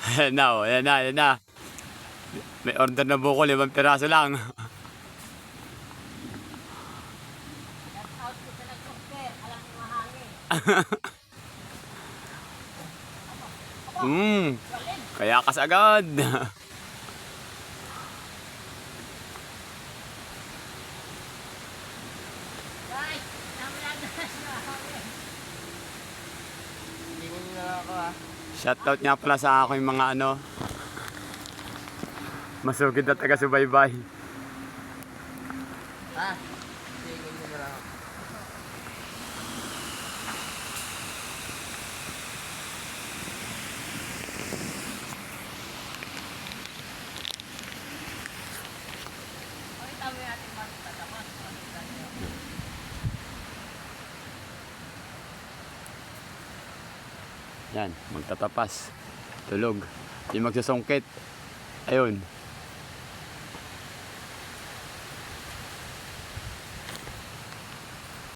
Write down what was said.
Ayan na, oh. Ayan na, ayan na. May order na buko, 5 piraso lang. Kaya kasagad. Shoutout nga pala sa aking mga masugid na taga-subaybay. Yan, magtatapas. Tulog. Yung magsusungkit. Ayun.